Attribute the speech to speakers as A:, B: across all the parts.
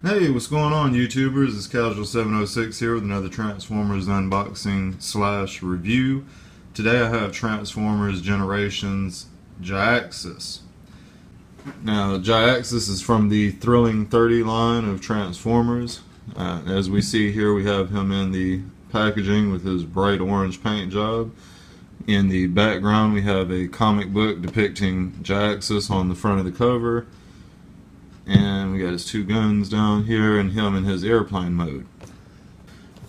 A: Hey, what's going on, YouTubers? It's Casual706 here with another Transformers unboxing slash review. Today I have Transformers Generations Jhiaxus. Now, Jhiaxus is from the Thrilling 30 line of Transformers. As we see here, we have him in the packaging with his bright orange paint job. In the background, we have a comic book depicting Jhiaxus on the front of the cover. And we got his two guns down here and him in his airplane mode.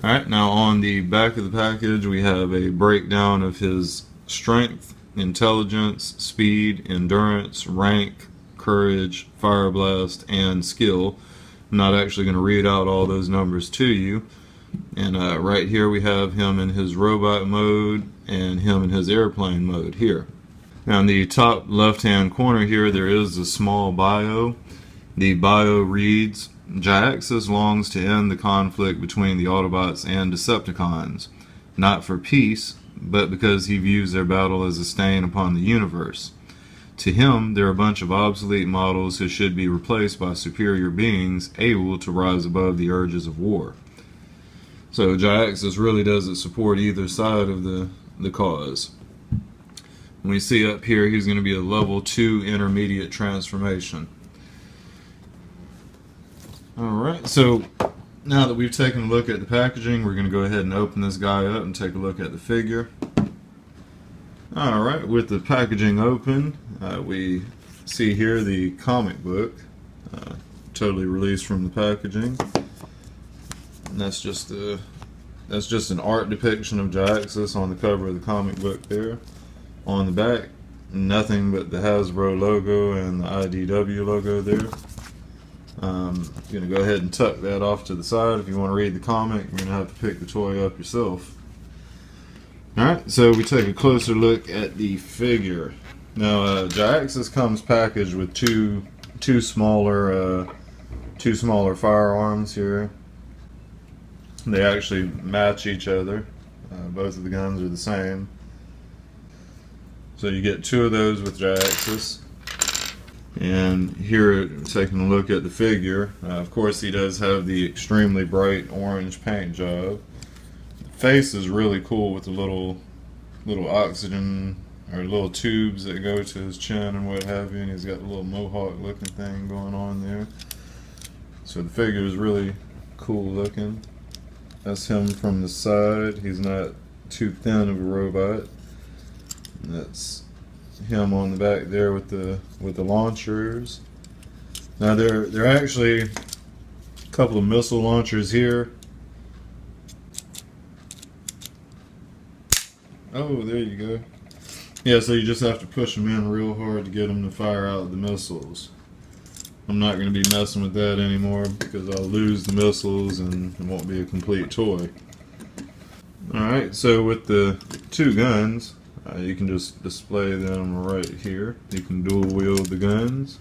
A: Alright, now on the back of the package we have a breakdown of his strength, intelligence, speed, endurance, rank, courage, fire blast, and skill. I'm not actually going to read out all those numbers to you. And right here we have him in his robot mode and him in his airplane mode here. Now in the top left hand corner here there is a small bio. The bio reads, Jhiaxus longs to end the conflict between the Autobots and Decepticons, not for peace, but because he views their battle as a stain upon the universe. To him, they're a bunch of obsolete models who should be replaced by superior beings able to rise above the urges of war. So Jhiaxus really doesn't support either side of the cause. We see up here he's going to be a level 2 intermediate transformation. Alright, so now that we've taken a look at the packaging, we're going to go ahead and open this guy up and take a look at the figure. Alright, with the packaging open, we see here the comic book, totally released from the packaging. And that's just an art depiction of Jhiaxus on the cover of the comic book there. On the back, nothing but the Hasbro logo and the IDW logo there. I'm going to go ahead and tuck that off to the side. If you want to read the comic, you're going to have to pick the toy up yourself. Alright, so we take a closer look at the figure. Now, Jhiaxus comes packaged with two smaller firearms here. They actually match each other. Both of the guns are the same. So you get two of those with Jhiaxus. And here, taking a look at the figure, of course he does have the extremely bright orange paint job. The face is really cool with the little oxygen or little tubes that go to his chin and what have you, and he's got the little mohawk looking thing going on there. So the figure is really cool looking. That's him from the side. He's not too thin of a robot. And that's him on the back there with the launchers. Now there are actually a couple of missile launchers here. Oh, there you go. Yeah, so you just have to push them in real hard to get them to fire out the missiles. I'm not going to be messing with that anymore because I'll lose the missiles and it won't be a complete toy. Alright, so with the two guns, you can just display them right here. You can dual wield the guns.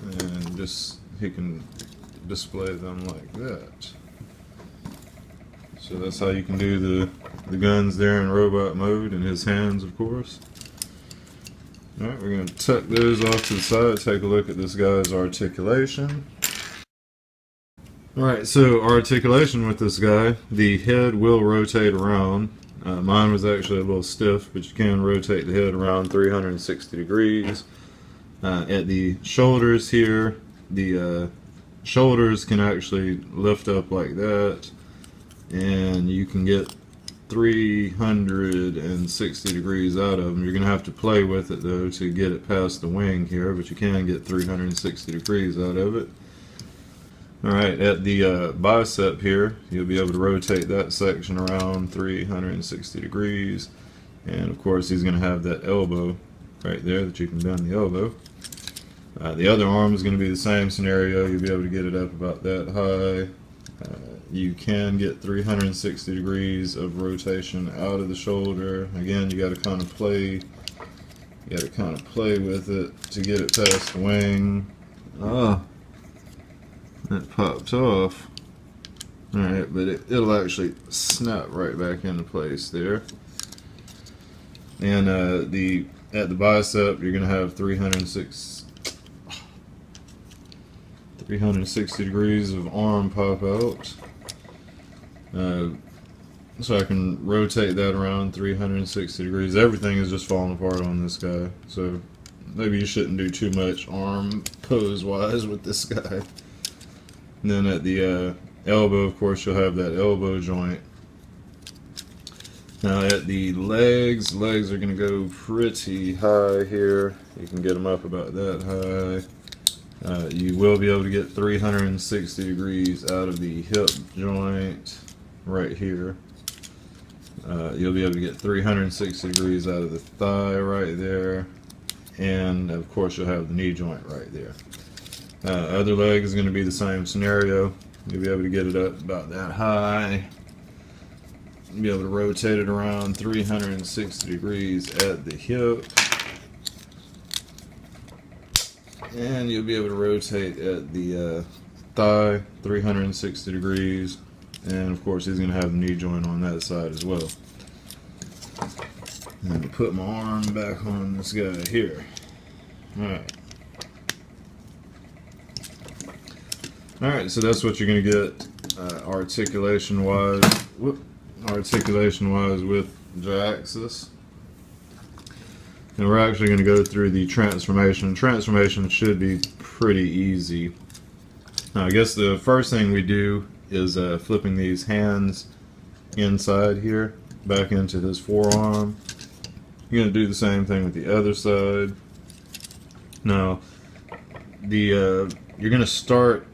A: And just he can display them like that. So that's how you can do the guns there in robot mode, in his hands of course. Alright, we're going to tuck those off to the side, take a look at this guy's articulation. Alright, so articulation with this guy, the head will rotate around. Mine was actually a little stiff, but you can rotate the head around 360 degrees. At the shoulders here, the shoulders can actually lift up like that, and you can get 360 degrees out of them. You're going to have to play with it though to get it past the wing here, but you can get 360 degrees out of it. Alright, at the bicep here, you'll be able to rotate that section around 360 degrees. And of course he's going to have that elbow right there that you can bend the elbow. The other arm is going to be the same scenario. You'll be able to get it up about that high. You can get 360 degrees of rotation out of the shoulder. Again, you got to kind of play with it to get it past the wing. That popped off. Alright, but it'll actually snap right back into place there. And the at the bicep, you're going to have 360 degrees of arm pop out. So I can rotate that around 360 degrees. Everything is just falling apart on this guy. So maybe you shouldn't do too much arm pose wise with this guy. And then at the elbow, of course, you'll have that elbow joint. Now at the legs are going to go pretty high here. You can get them up about that high. You will be able to get 360 degrees out of the hip joint right here. You'll be able to get 360 degrees out of the thigh right there. And of course you'll have the knee joint right there. Other leg is going to be the same scenario. You'll be able to get it up about that high. Be able to rotate it around 360 degrees at the hip. And you'll be able to rotate at the thigh 360 degrees. And of course he's going to have the knee joint on that side as well. And put my arm back on this guy here. Alright. Alright, so that's what you're going to get articulation wise with Jhiaxus. And we're actually going to go through the transformation. Transformation should be pretty easy. Now I guess the first thing we do is flipping these hands inside here back into his forearm. You're going to do the same thing with the other side. Now you're going to start,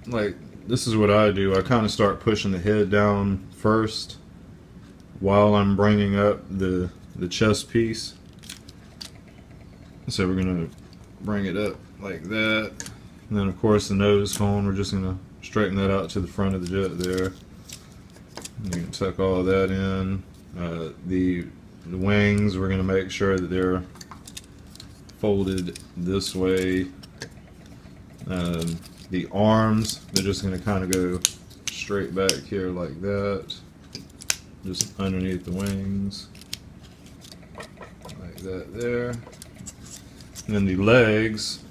A: like, this is what I do. I kind of start pushing the head down first while I'm bringing up the chest piece. So we're going to bring it up like that. And then of course the nose cone, we're just going to straighten that out to the front of the jet there. You can tuck all that in. The wings, we're going to make sure that they're folded this way. The arms, they're just going to kind of go straight back here like that, just underneath the wings, like that there. And then the legs,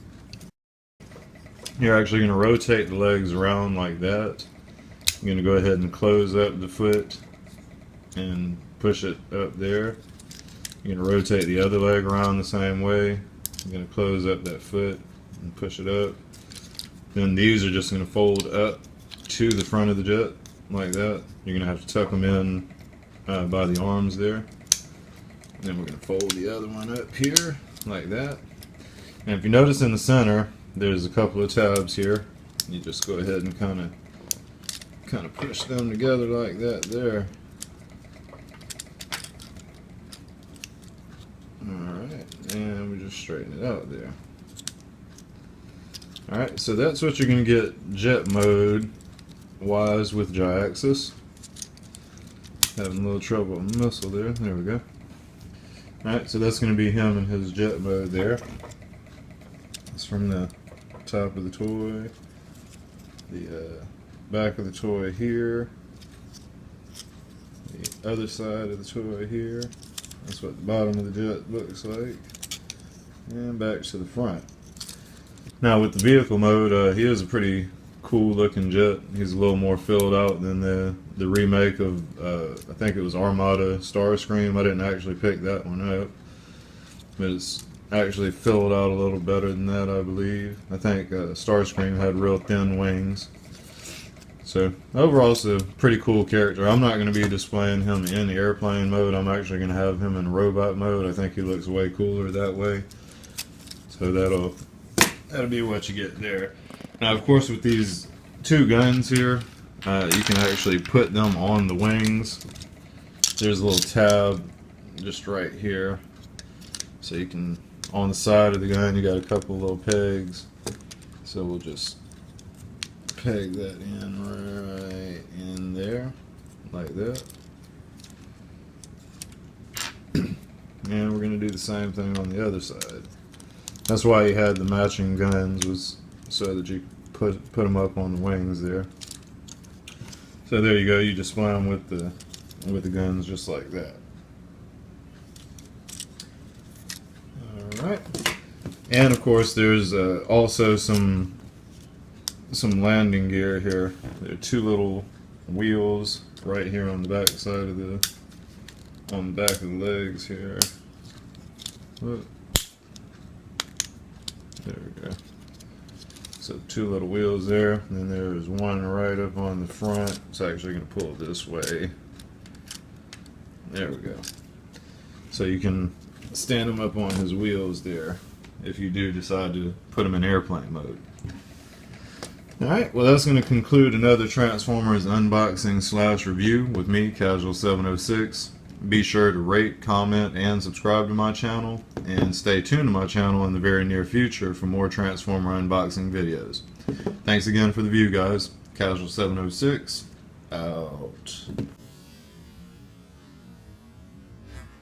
A: you're actually going to rotate the legs around like that. You're going to go ahead and close up the foot and push it up there. You're going to rotate the other leg around the same way. You're going to close up that foot and push it up. Then these are just going to fold up to the front of the jet like that. You're going to have to tuck them in by the arms there. And then we're going to fold the other one up here like that. And if you notice in the center, there's a couple of tabs here. You just go ahead and kind of push them together like that there. Alright, and we just straighten it out there. Alright, so that's what you're going to get jet mode wise with Jhiaxus. Having a little trouble with the missile there. There we go. Alright, so that's going to be him in his jet mode there. It's from the top of the toy, the back of the toy here, the other side of the toy here. That's what the bottom of the jet looks like. And back to the front. Now with the vehicle mode, he is a pretty cool looking jet. He's a little more filled out than the remake of, I think it was Armada Starscream. I didn't actually pick that one up, but it's actually filled out a little better than that, I believe. I think Starscream had real thin wings. So overall it's a pretty cool character. I'm not going to be displaying him in the airplane mode. I'm actually going to have him in robot mode. I think he looks way cooler that way. So that'll be what you get there. Now of course with these two guns here, you can actually put them on the wings. There's a little tab just right here. So you can, on the side of the gun, you got a couple little pegs. So we'll just peg that in right in there, like that. And we're going to do the same thing on the other side. That's why you had the matching guns, was so that you put them up on the wings there. So there you go, you display them with the guns just like that. Alright. And of course there's also some landing gear here. There are two little wheels right here on the back side of on the back of the legs here. Look. There we go. So two little wheels there, and then there's one right up on the front. It's actually going to pull this way. There we go. So you can stand him up on his wheels there if you do decide to put him in airplane mode. Alright, well that's going to conclude another Transformers unboxing / review with me, Casual706. Be sure to rate, comment, and subscribe to my channel, and stay tuned to my channel in the very near future for more Transformer unboxing videos. Thanks again for the view, guys. Casual706, out.